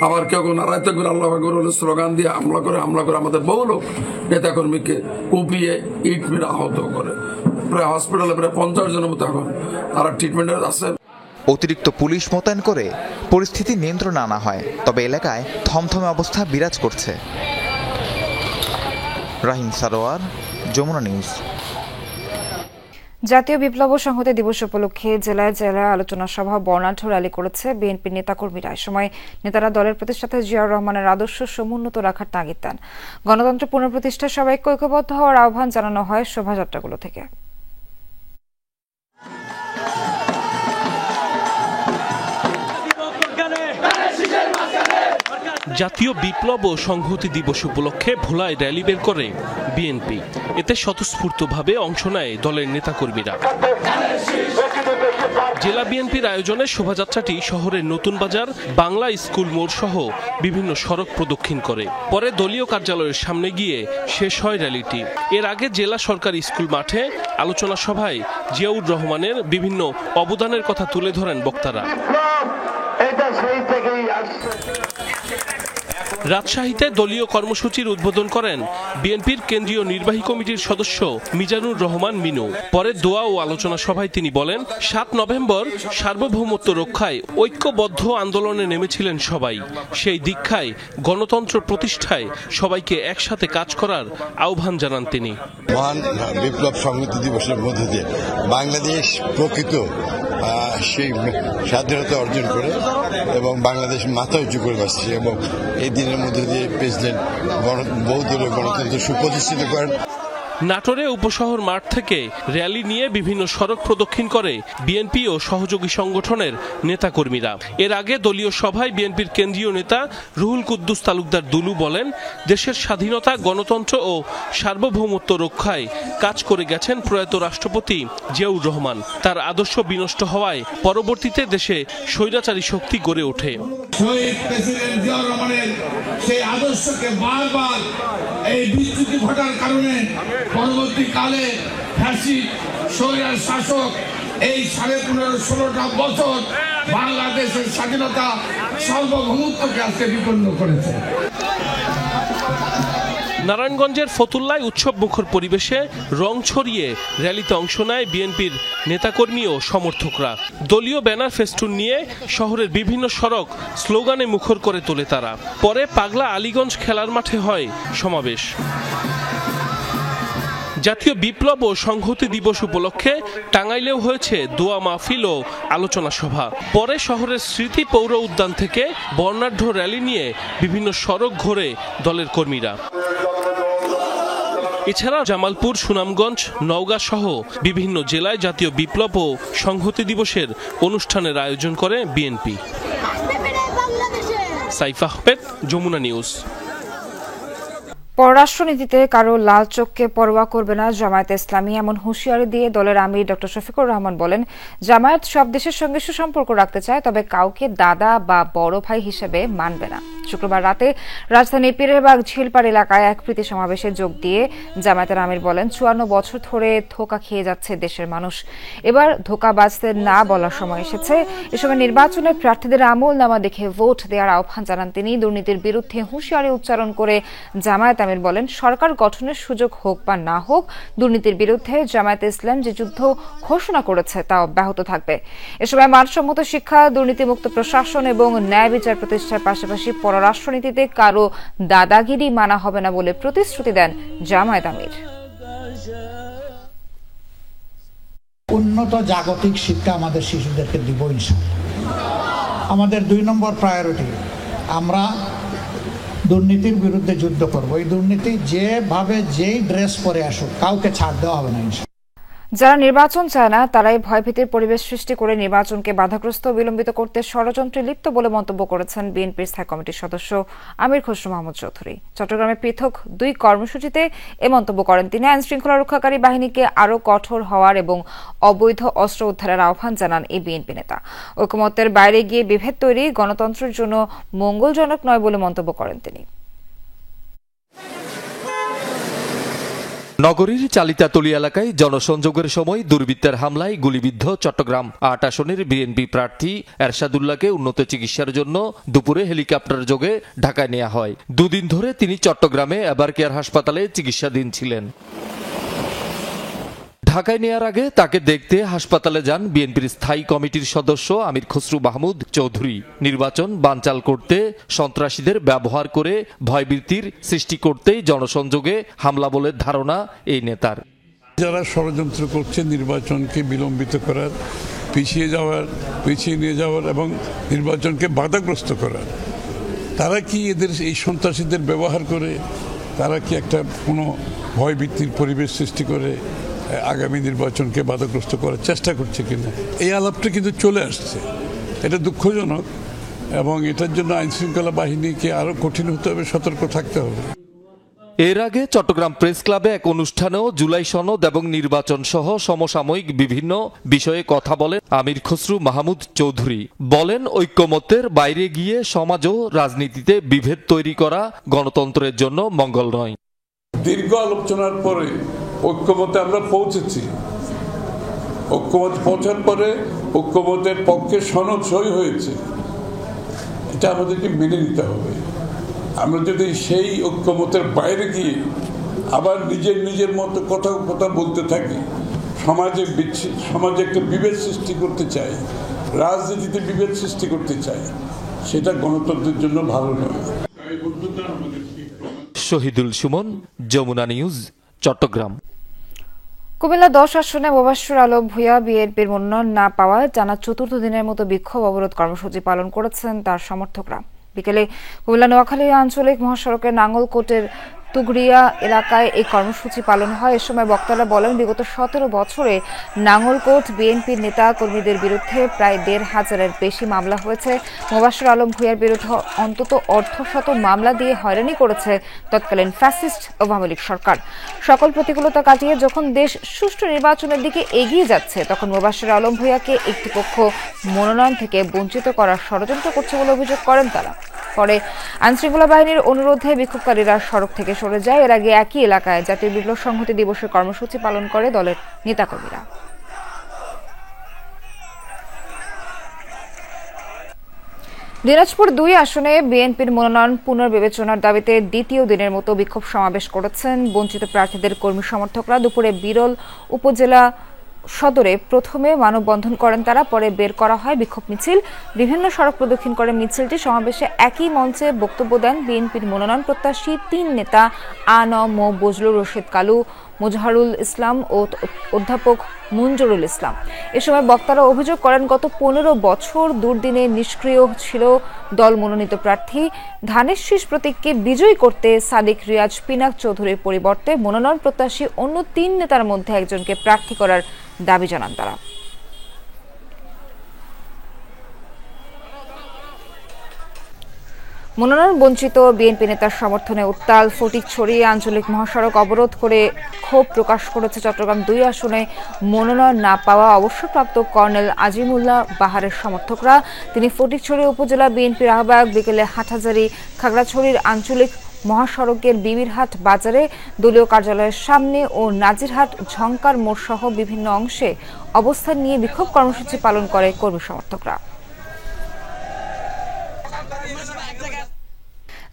আবার কেউ নারায়ণ করে আল্লাহ বলে স্লোগান দিয়ে হামলা করে আমাদের বহু লোক নেতাকর্মীকে কুপিয়ে ইট মেরে আহত করে। প্রায় হসপিটালে প্রায় 50 জনের মতো এখন তারা ট্রিটমেন্টে আছে। অতিরিক্ত পুলিশ মোতায়েন করে পরিস্থিতি নিয়ন্ত্রণে আনা হয়, তবে এলাকায় থমথমে অবস্থা বিরাজ করছে। রাহিম সারোয়ার, যমুনা নিউজ। জাতীয় বিপ্লব ও সংহতি দিবস উপলক্ষে জেলায় জেলায় আলোচনা সভা বর্ণাঢ্য র্যালি করেছে বিএনপির নেতাকর্মীরা। এ সময় নেতারা দলের প্রতিষ্ঠাতা জিয়াউর রহমানের আদর্শ সমুন্নত রাখার তাগিদ দেন। গণতন্ত্র পুনঃপ্রতিষ্ঠায় সবাইকে ঐক্যবদ্ধ হওয়ার আহ্বান জানানো হয় শোভাযাত্রাগুলো থেকে। জাতীয় বিপ্লব ও সংহতি দিবস উপলক্ষে ভোলায় র্যালি বের করে বিএনপি। এতে স্বতঃস্ফূর্তভাবে অংশ নেয় দলের নেতাকর্মীরা। জেলা বিএনপির আয়োজনে শোভাযাত্রাটি শহরের নতুন বাজার, বাংলা স্কুল মোড় সহ বিভিন্ন সড়ক প্রদক্ষিণ করে। পরে দলীয় কার্যালয়ের সামনে গিয়ে শেষ হয় র্যালিটি। এর আগে জেলা সরকারি স্কুল মাঠে আলোচনা সভায় জিয়াউর রহমানের বিভিন্ন অবদানের কথা তুলে ধরেন বক্তারা। রাজশাহীতে দলীয় কর্মসূচির উদ্বোধন করেন বিএনপির কেন্দ্রীয় নির্বাহী কমিটির সদস্য মিজানুর রহমান মিনু। পরে দোয়া ও আলোচনা সভায় তিনি বলেন, 7 নভেম্বর সার্বভৌমত্ব রক্ষায় ঐক্যবদ্ধ আন্দোলনে নেমেছিলেন সবাই। সেই দীক্ষায় গণতন্ত্র প্রতিষ্ঠায় সবাইকে একসাথে কাজ করার আহ্বান জানান তিনি। মহান বিপ্লব সংহতি দিবসের মধ্যে দিয়ে বাংলাদেশ প্রকৃত সেই স্বাধীনতা অর্জন করে এবং বাংলাদেশ মাথা উঁচু করে বসছে এবং এই দিনের মধ্যে দিয়ে প্রেসিডেন্ট বহুদলীয় গণতন্ত্র সুপ্রতিষ্ঠিত করেন। নাটোরে উপশহর মাঠ থেকে র্যালি নিয়ে বিভিন্ন সড়ক প্রদক্ষিণ করে বিএনপি ও সহযোগী সংগঠনের নেতাকর্মীরা। এর আগে দলীয় সভায় বিএনপির কেন্দ্রীয় নেতা রুহুল কুদ্দুস তালুকদার দুলু বলেন, দেশের স্বাধীনতা, গণতন্ত্র ও সার্বভৌমত্ব রক্ষায় কাজ করে গেছেন প্রয়াত রাষ্ট্রপতি জিয়াউর রহমান। তার আদর্শ বিনষ্ট হওয়ায় পরবর্তীতে দেশে স্বৈরাচারী শক্তি গড়ে ওঠে। শহীদ প্রেসিডেন্ট জিয়াউর রহমানের সেই আদর্শকে বারবার এই বিচ্যুতি ঘটার কারণে পরবর্তীকালে ফ্যাসিস্ট স্বৈরাচারী শাসক এই 15-16টা বছর বাংলাদেশের স্বাধীনতা সার্বভৌমত্বকে আজকে বিপন্ন করেছে। নারায়ণগঞ্জের ফতুল্লায় উৎসব মুখর পরিবেশে রং ছড়িয়ে র্যালিতে অংশ নেয় বিএনপির নেতাকর্মী ও সমর্থকরা। দলীয় ব্যানার ফেস্টুন নিয়ে শহরের বিভিন্ন সড়ক স্লোগানে মুখর করে তোলে তারা। পরে পাগলা আলীগঞ্জ খেলার মাঠে হয় সমাবেশ। জাতীয় বিপ্লব ও সংহতি দিবস উপলক্ষে টাঙ্গাইলেও হয়েছে দোয়া মাহফিল ও আলোচনা সভা। পরে শহরের স্মৃতি পৌর উদ্যান থেকে বর্ণাঢ্য র্যালি নিয়ে বিভিন্ন সড়ক ঘোরে দলের কর্মীরা। এছাড়া জামালপুর, সুনামগঞ্জ, নওগাঁ সহ বিভিন্ন জেলায় জাতীয় বিপ্লব ও সংহতি দিবসের অনুষ্ঠানের আয়োজন করে বিএনপি। সাইফ আহমেদ, যমুনা নিউজ। পররাষ্ট্রনীতিতে কারো লাল চোখকে পরোয়া করবে না জামায়াতে ইসলামী, এমন হুঁশিয়ারি দিয়ে দলের আমির ডক্টর শফিকুর রহমান বলেন, জামায়াত সব দেশের সঙ্গে সুসম্পর্ক রাখতে চায়, তবে কাউকে দাদা বা বড় ভাই হিসেবে মানবে না। শুক্রবার রাতে রাজধানীর পীরেরবাগ ঝিলপাড় এলাকায় এক প্রীতি সমাবেশে যোগ দিয়ে জামায়াতের আমির বলেন, 54 বছর ধরে ধোঁকা খেয়ে যাচ্ছে দেশের মানুষ, এবার ধোঁকা বাজতে না বলার সময় এসেছে। এ সময় নির্বাচনে প্রার্থীদের আমলনামা দেখে ভোট দেওয়ার আহ্বান জানান তিনি। দুর্নীতির বিরুদ্ধে হুঁশিয়ারি উচ্চারণ করে জামায়াত আমির বলেন, সরকার গঠনের সুযোগ হোক বা না হোক, দুর্নীতির বিরুদ্ধে জামায়াতে ইসলাম যে যুদ্ধ ঘোষণা করেছে তা অব্যাহত থাকবে। এ সময় মানসম্মত শিক্ষা, দুর্নীতিমুক্ত প্রশাসন এবং ন্যায় বিচার প্রতিষ্ঠার পাশাপাশি পররাষ্ট্রনীতিতে কারো দাদাগিরি মানা হবে না বলে প্রতিশ্রুতি দেন জামায়াত আমির। উন্নত জাগতিক শিক্ষা আমাদের শিশুদেরকে দিব ইনশাআল্লাহ। আমাদের 2 নম্বর প্রায়োরিটি, আমরা দুর্নীতির বিরুদ্ধে যুদ্ধ করব। এই দুর্নীতি যেভাবে যেই ড্রেস পরে আসুক, কাউকে ছাড় দেওয়া হবে না ইনশাআল্লাহ। যারা নির্বাচন চায় না তারাই ভয়ভীতির পরিবেশ সৃষ্টি করে নির্বাচনকে বাধাগ্রস্ত ও বিলম্বিত করতে ষড়যন্ত্রে লিপ্ত বলে মন্তব্য করেছেন বিএনপির স্থায়ী কমিটির সদস্য আমির খসরু মাহমুদ চৌধুরী। চট্টগ্রামে পৃথক 2 কর্মসূচিতে এ মন্তব্য করেন তিনি। আইন শৃঙ্খলা রক্ষাকারী বাহিনীকে আরও কঠোর হওয়ার এবং অবৈধ অস্ত্র উদ্ধারের আহ্বান জানান এই বিএনপি নেতা। ঐকমত্যের বাইরে গিয়ে বিভেদ তৈরি গণতন্ত্রের জন্য মঙ্গলজনক নয় বলে মন্তব্য করেন তিনি। নগরীর চালিতাতলী এলাকায় জনসংযোগের সময় দুর্বৃত্তের হামলায় গুলিবিদ্ধ চট্টগ্রাম ৮ আসনের বিএনপি প্রার্থী এরশাদুল্লাহকে উন্নত চিকিৎসার জন্য দুপুরে হেলিকপ্টার যোগে ঢাকায় নেওয়া হয়। দুদিন ধরে তিনি চট্টগ্রামে এভারকেয়ার হাসপাতালে চিকিৎসাধীন ছিলেন। ঢাকায় নেয়ার আগে তাকে দেখতে হাসপাতালে যান বিএনপির স্থায়ী কমিটির সদস্য আমির খসরু মাহমুদ চৌধুরী। নির্বাচন বানচাল করতে সন্ত্রাসীদের ব্যবহার করে ভয়ভীতির সৃষ্টি করতেই জনসংযোগে হামলা বলে ধারণা এই নেতার। যারা ষড়যন্ত্র করছে নির্বাচনকে বিলম্বিত করার, পিছিয়ে নিয়ে যাওয়ার এবং নির্বাচনকে বাধাগ্রস্ত করার, তারা কি এদের এই সন্ত্রাসীদের ব্যবহার করে তারা কি একটা কোনো ভয়ভীতির পরিবেশ সৃষ্টি করে আগামী নির্বাচনকে বাধাগ্রস্ত করার চেষ্টা করছে কিনা, এই আলাপটা কিন্তু চলে আসছে। এটা দুঃখজনক এবং এটার জন্য আইনশৃঙ্খলা বাহিনীকে আরো কঠিন হতে হবে, সতর্ক থাকতে হবে। এর আগে চট্টগ্রাম প্রেস ক্লাবে এক অনুষ্ঠানেও জুলাই সনদ এবং নির্বাচন সহ সমসাময়িক বিভিন্ন বিষয়ে কথা বলেন আমির খসরু মাহমুদ চৌধুরী। বলেন, ঐক্যমত্যের বাইরে গিয়ে সমাজ ও রাজনীতিতে বিভেদ তৈরি করা গণতন্ত্রের জন্য মঙ্গল নয়। দীর্ঘ আলোচনার পরে ঐক্যমতে আমরা পৌঁছেছি। ঐক্যমতে পৌঁছার পরে ঐক্যমতের পক্ষে সনদ সই হয়েছে, এটা আমাদেরকে মেনে নিতে হবে। আমরা যদি সেই ঐক্যমতের বাইরে গিয়ে আবার নিজের মতো কথা বলতে থাকি, সমাজে একটা বিভেদ সৃষ্টি করতে চাই, রাজনীতিতে বিভেদ সৃষ্টি করতে চাই, সেটা গণতন্ত্রের জন্য ভালো নয়। শহীদুল সুমন, যমুনা নিউজ, চট্টগ্রাম। কুমিল্লা ১০ আসনে মোবাশ্বের আলম ভূঁইয়া বিএনপির মনোনয়ন না পাওয়ায় টানা চতুর্থ দিনের মতো বিক্ষোভ অবরোধ কর্মসূচি পালন করেছেন তার সমর্থকরা। বিকেলে কুমিল্লা নোয়াখালী আঞ্চলিক মহাসড়কের নাঙ্গলকোটের তুগরিয়া এলাকায় এই কর্মসূচি পালন হয়। এ সময় বক্তারা বলেন, বিগত ১৭ বছরে নাঙ্গলকোট বিএনপির নেতা কর্মীদের বিরুদ্ধে প্রায় ১৫০০-এর বেশি মামলা হয়েছে। মোবাশ্বের আলম ভূঁইয়ার বিরুদ্ধে অন্তত অর্ধশত মামলা দিয়ে হয়রানি করেছে তৎকালীন ফ্যাসিস্ট আওয়ামী লীগ সরকার। সকল প্রতিকূলতা কাটিয়ে যখন দেশ সুষ্ঠু নির্বাচনের দিকে এগিয়ে যাচ্ছে, তখন মোবাশ্বের আলম ভূঁইয়াকে একটি পক্ষ মনোনয়ন থেকে বঞ্চিত করার ষড়যন্ত্র করছে বলে অভিযোগ করেন তারা। পরে আইনশৃঙ্খলা বাহিনীর অনুরোধে বিক্ষোভকারীরা সড়ক থেকে সরে যায়। এর আগে একই এলাকায় জাতীয় বিপ্লব সংহতি দিবসের কর্মসূচি পালন করে দলের নেতাকর্মীরা। দিনাজপুর ২ আসনে বিএনপির মনোনয়ন পুনর্বিবেচনার দাবিতে দ্বিতীয় দিনের মতো বিক্ষোভ সমাবেশ করেছেন বঞ্চিত প্রার্থীদের কর্মী সমর্থকরা। দুপুরে বিরল উপজেলা সদরে প্রথমে মানববন্ধন করেন তারা, পরে বের করা হয় বিক্ষোভ মিছিল। বিভিন্ন সড়ক প্রদক্ষিণ করে মিছিলটি সমাবেশে একই মঞ্চে বক্তব্য দেন বিএনপির মনোনয়ন প্রত্যাশী ৩ নেতা আ.ন.ম বজলুর রশিদ কালু, মুজহারুল ইসলাম ও অধ্যাপক মুনজুরুল ইসলাম। এ সময় বক্তারা অভিযোগ করেন, গত ১৫ বছর দুর্দিনে নিষ্ক্রিয় ছিল দল মনোনীত প্রার্থী ধানের শীষ প্রতীককে বিজয়ী করতে সাদিক রিয়াজ পিনাক চৌধুরীর পরিবর্তে মনোনয়ন প্রত্যাশী অন্য ৩ নেতার মধ্যে একজনকে প্রার্থী করার দাবি জানান তারা। মনোনয়ন বঞ্চিত বিএনপি নেতার সমর্থনে উত্তাল ফটিকছড়ি আঞ্চলিক মহাসড়ক অবরোধ করে ক্ষোভ প্রকাশ করেছে চট্টগ্রাম ২ আসনে মনোনয়ন না পাওয়া অবসরপ্রাপ্ত কর্নেল আজিমুল্লাহ বাহারের সমর্থকরা। তিনি ফটিকছড়ি উপজেলা বিএনপির আহ্বায়ক। বিকেলে হাটহাজারী খাগড়াছড়ির আঞ্চলিক মহাসড়কের বিবিরহাট বাজারে দলীয় কার্যালয়ের সামনে ও নাজিরহাট ঝংকার মোড় সহ বিভিন্ন অংশে অবস্থান নিয়ে বিক্ষোভ কর্মসূচি পালন করে কর্মী সমর্থকরা।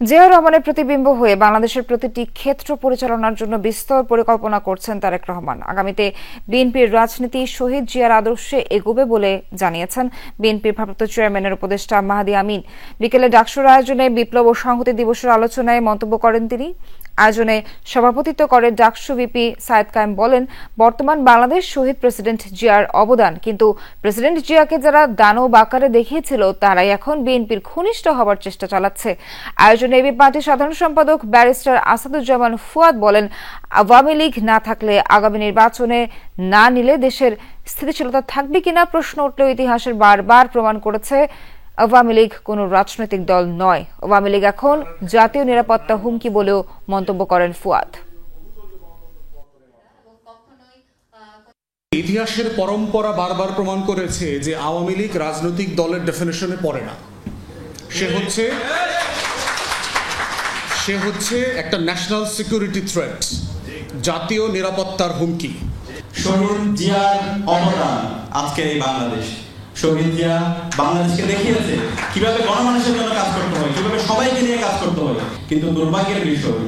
জিয়াউর রহমানের প্রতিবিম্ব হয়ে বাংলাদেশের প্রতিটি ক্ষেত্র পরিচালনার জন্য বিস্তর পরিকল্পনা করছেন তারেক রহমান। আগামীতে বিএনপির রাজনীতি শহীদ জিয়ার আদর্শে এগোবে বলে জানিয়েছেন বিএনপির ভারপ্রাপ্ত চেয়ারম্যানের উপদেষ্টা মাহাদি আমিন। বিকেলে ডাকসুর আয়োজনে বিপ্লব ও সংহতি দিবসের আলোচনায় মন্তব্য করেন তিনি। আয়োজনে সভাপতিত্ব করে ডাকসু ভিপি সায়েদ কায়েম বলেন, বর্তমান বাংলাদেশ শহীদ প্রেসিডেন্ট জিয়ার অবদান, কিন্তু প্রেসিডেন্ট জিয়াকে যারা দানব আকারে দেখিয়েছিল তারাই এখন বিএনপির ঘনিষ্ঠ হবার চেষ্টা চালাচ্ছে। আয়োজনে এবি পার্টির সাধারণ সম্পাদক ব্যারিস্টার আসাদুজ্জামান ফুয়াদ বলেন, আওয়ামী লীগ না থাকলে আগামী নির্বাচনে না নিলে দেশের স্থিতিশীলতা থাকবে কিনা প্রশ্ন উঠলেও ইতিহাসের বারবার প্রমাণ করেছে আওয়ামী লীগ কোনো রাজনৈতিক দল নয়। আওয়ামী লীগ এখন জাতীয় নিরাপত্তা হুমকি বলেও মন্তব্য করেন ফুয়াদ। ইতিহাসের পরম্পরা বারবার প্রমাণ করেছে যে আওয়ামী লীগ রাজনৈতিক দলের ডেফিনেশনে পড়ে না। সে হচ্ছে একটা ন্যাশনাল সিকিউরিটি থ্রেট। জাতীয় নিরাপত্তার হুমকি। শহীদ জিয়ার অবদান আজকের এই বাংলাদেশ। শহীদ জিয়া বাংলাদেশকে দেখিয়েছে কিভাবে গণমানুষের জন্য কাজ করতে হয়, কিভাবে সবাইকে নিয়ে কাজ করতে হয়। কিন্তু দুর্ভাগ্যের বিষয়,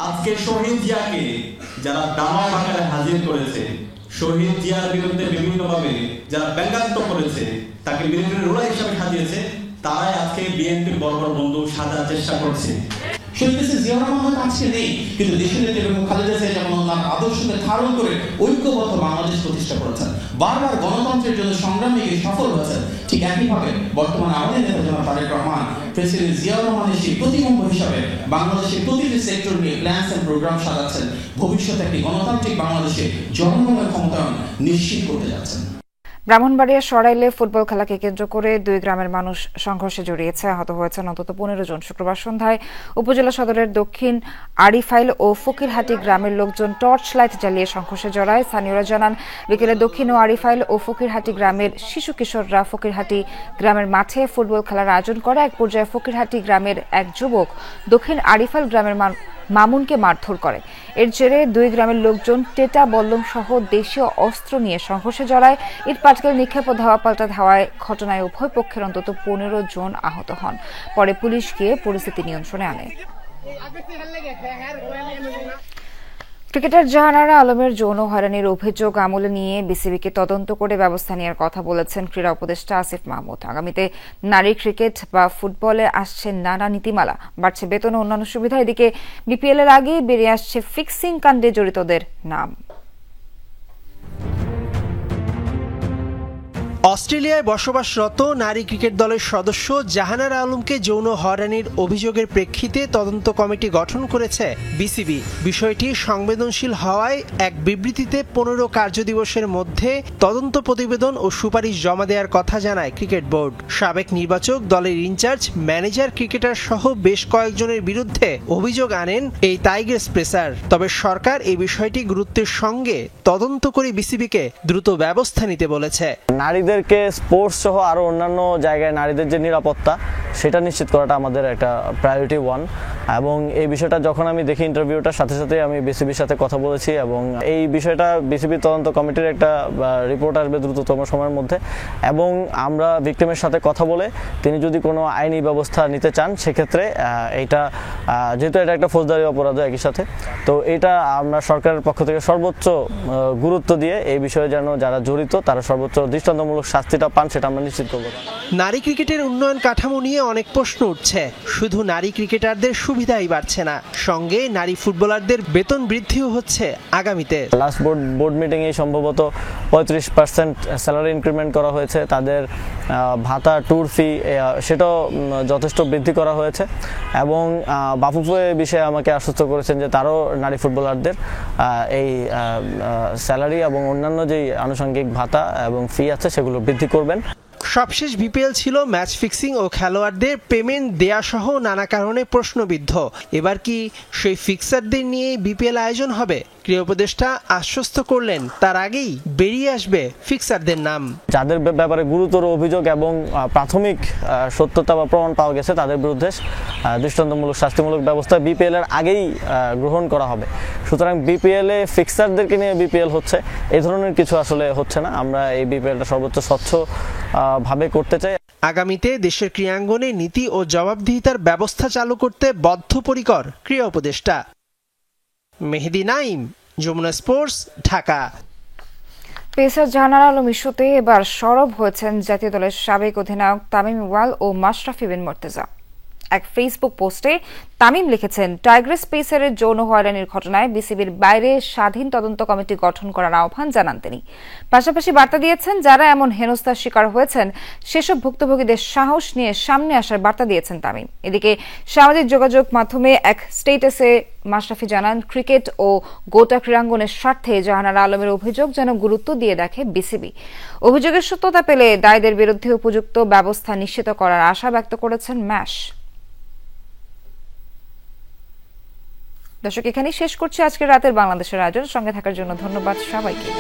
আজকে শহীদ জিয়াকে যারা দামাল আকারে হাজির করেছে, শহীদ জিয়ার বিরুদ্ধে বিভিন্নভাবে যারা ব্যঙ্গাত্মক করেছে, তাকে বিরুদ্ধে রোলা হিসাবে সাজিয়েছে, তারাই আজকে বিএনপির বড় বড় বন্ধু সাজার চেষ্টা করছে। শহীদ জিয়াউর রহমান আজকে নেই, কিন্তু দেশের নেত্রী বেগম খালেদা জিয়া যেমন তার আদর্শকে ধারণ করে ঐক্যবদ্ধ বাংলাদেশ প্রতিষ্ঠা করেছেন, বারবার গণতন্ত্রের জন্য সংগ্রামে সফল হয়েছেন, ঠিক একইভাবে বর্তমানে আমাদের নেতা জনাব তারেক রহমান, প্রেসিডেন্ট জিয়াউর রহমানের সেই প্রতিবিম্ব হিসাবে বাংলাদেশের প্রতিটি সেক্টর নিয়ে প্ল্যান্স এন্ড প্রোগ্রাম সাজাচ্ছেন, ভবিষ্যতে একটি গণতান্ত্রিক বাংলাদেশে জনগণের ক্ষমতায়ন নিশ্চিত করতে যাচ্ছেন। ব্রাহ্মণবাড়িয়া সরাইলে ফুটবল খেলাকে কেন্দ্র করে 2 গ্রামের মানুষ সংঘর্ষে জড়িয়েছে, আহত হয়েছেন অন্তত 15 জন। শুক্রবার সন্ধ্যায় উপজেলা সদরের দক্ষিণ আড়িফাইল ও ফকিরহাটি গ্রামের লোকজন টর্চ লাইট জ্বালিয়ে সংঘর্ষে জড়ায়। স্থানীয়রা জানান, বিকেলে দক্ষিণ ও আড়িফাইল ও ফকিরহাটি গ্রামের শিশু কিশোররা ফকিরহাটি গ্রামের মাঠে ফুটবল খেলার আয়োজন করে। এক পর্যায়ে ফকিরহাটি গ্রামের এক যুবক দক্ষিণ আড়িফাইল গ্রামের মামুনকে মারধর করে। এর জেরে 2 গ্রামের লোকজন টেটা বল্লম সহ দেশীয় অস্ত্র নিয়ে সংঘর্ষে জড়ায়। ইট পাটকেল নিক্ষেপ ও ধাওয়া পাল্টা ধাওয়ায় ঘটনায় উভয় পক্ষের অন্তত 15 জন আহত হন। পরে পুলিশ গিয়ে পরিস্থিতি নিয়ন্ত্রণে আনে। ক্রিকেটার জাহানারা আলমের যৌন হয়রানির অভিযোগ আমলে নিয়ে বিসিবিকে তদন্ত করে ব্যবস্থা নেওয়ার কথা বলেছেন ক্রীড়া উপদেষ্টা আসিফ মাহমুদ। আগামীতে নারী ক্রিকেট বা ফুটবলে আসছে নানা নীতিমালা, বাড়ছে বেতন ও অন্যান্য সুবিধা। এদিকে বিপিএল এর আগেই বেরিয়ে আসছে ফিক্সিং কাণ্ডে জড়িতদের নাম। অস্ট্রেলিয়ায় বসবাসরত নারী ক্রিকেট দলের সদস্য জাহানারা আলমকে যৌন হয়রানির অভিযোগের প্রেক্ষিতে তদন্ত কমিটি গঠন করেছে বিসিবি। বিষয়টি সংবেদনশীল হওয়ায় এক বিবৃতিতে 15 কার্যদিবসের মধ্যে তদন্ত প্রতিবেদন ও সুপারিশ জমা দেওয়ার কথা জানায় ক্রিকেট বোর্ড। সাবেক নির্বাচক, দলের ইনচার্জ, ম্যানেজার, ক্রিকেটার সহ বেশ কয়েকজনের বিরুদ্ধে অভিযোগ আনেন এই টাইগার্স পেসার। তবে সরকার এই বিষয়টি গুরুত্বের সঙ্গে তদন্ত করে বিসিবিকে দ্রুত ব্যবস্থা নিতে বলেছে। নারীদেরকে স্পোর্টস সহ আরও অন্যান্য জায়গায় নারীদের যে নিরাপত্তা, সেটা নিশ্চিত করাটা আমাদের একটা প্রায়োরিটি 1। এবং এই বিষয়টা যখন আমি দেখি ইন্টারভিউটার সাথে সাথে আমি বিসিবির সাথে কথা বলেছি এবং এই বিষয়টা বিসিবি তদন্ত কমিটির একটা রিপোর্ট আসবে দ্রুততম সময়ের মধ্যে। এবং আমরা ভিক্টিমের সাথে কথা বলে তিনি যদি কোনো আইনি ব্যবস্থা নিতে চান, সেক্ষেত্রে এইটা যেহেতু এটা একটা ফৌজদারি অপরাধ একই সাথে, তো এটা আমরা সরকারের পক্ষ থেকে সর্বোচ্চ গুরুত্ব দিয়ে এই বিষয়ে যেন যারা জড়িত তারা সর্বোচ্চ দৃষ্টান্তমূলক শাস্তিটা পান, সেটা আমরা নিশ্চিত করব। নারী ক্রিকেটের উন্নয়ন কাঠামো নিয়ে অনেক প্রশ্ন উঠছে। শুধু নারী ক্রিকেটারদের সুবিধাই বাড়ছে না, সঙ্গে নারী ফুটবলারদের বেতন বৃদ্ধিও হচ্ছে আগামীতে। লাস্ট বোর্ড মিটিংয়ে সম্ভবত 35% স্যালারি ইনক্রিমেন্ট করা হয়েছে। তাদের ভাতা, ট্যুর ফি সেটাও যথেষ্ট বৃদ্ধি করা হয়েছে। এবং বাফুফু এই বিষয়ে আমাকে আশ্বস্ত করেছেন যে তারও নারী ফুটবলারদের এই স্যালারি এবং অন্যান্য যেই আনুষঙ্গিক ভাতা এবং ফি আছে সেগুলো বৃদ্ধি করবেন। সবশেষ বিপিএল ছিল ম্যাচ ফিক্সিং ও খেলোয়াড়দের পেমেন্ট দেয়া সহ নানা কারণে প্রশ্নবিদ্ধ। এবার কি সেই ফিক্সারদের নিয়ে বিপিএল আয়োজন হবে? ক্রীড়া উপদেষ্টা আশ্বস্ত করলেন তার আগেই বেরিয়ে আসবে ফিক্সারদের নাম। যাদের ব্যাপারে গুরুতর অভিযোগ এবং প্রাথমিক সত্যতা বা প্রমাণ পাওয়া গেছে তাদের বিরুদ্ধে দৃষ্টান্তমূলক শাস্তিমূলক ব্যবস্থা বিপিএল এর আগেই গ্রহণ করা হবে। সুতরাং বিপিএল এ ফিক্সারদেরকে নিয়ে বিপিএল হচ্ছে, এই ধরনের কিছু আসলে হচ্ছে না। আমরা এই বিপিএলটা সর্বোচ্চ স্বচ্ছ ভাবে করতে চাই। আগামীতে দেশের ক্রীড়াঙ্গনে নীতি ও জবাবদিহিতার ব্যবস্থা চালু করতে বদ্ধপরিকর ক্রীড়া উপদেষ্টা। মেহেদি নাইম, যমুনা স্পোর্টস, ঢাকা। পেসার জাহানারা আলম ইস্যুতে এবার সরব হয়েছেন জাতীয় দলের সাবেক অধিনায়ক তামিম ইকবাল ও মাশরাফি বিন মুর্তজা। এক ফেসবুক পোস্টে তামিম লিখেছেন, টাইগ্রেস পেসারের যৌন হয়রানির ঘটনায় বিসিবির বাইরে স্বাধীন তদন্ত কমিটি গঠন করার আহ্বান জানান তিনি। পাশাপাশি বার্তা দিয়েছেন, যারা এমন হেনস্থার শিকার হয়েছেন সেসব ভুক্তভোগীদের সাহস নিয়ে সামনে আসার বার্তা দিয়েছেন তামিম। এদিকে সামাজিক যোগাযোগ মাধ্যমে এক স্টেটাসে মাশরাফি জানান, ক্রিকেট ও গোটা ক্রীড়াঙ্গনের স্বার্থে জাহানারা আলমের অভিযোগ যেন গুরুত্ব দিয়ে দেখে বিসিবি। অভিযোগের সত্যতা পেলে দায়ীদের বিরুদ্ধে উপযুক্ত ব্যবস্থা নিশ্চিত করার আশা ব্যক্ত করেছেন ম্যাশ। দর্শক, এখানেই শেষ করছি আজকের রাতের বাংলাদেশের আয়োজন। সঙ্গে থাকার জন্য ধন্যবাদ সবাইকে।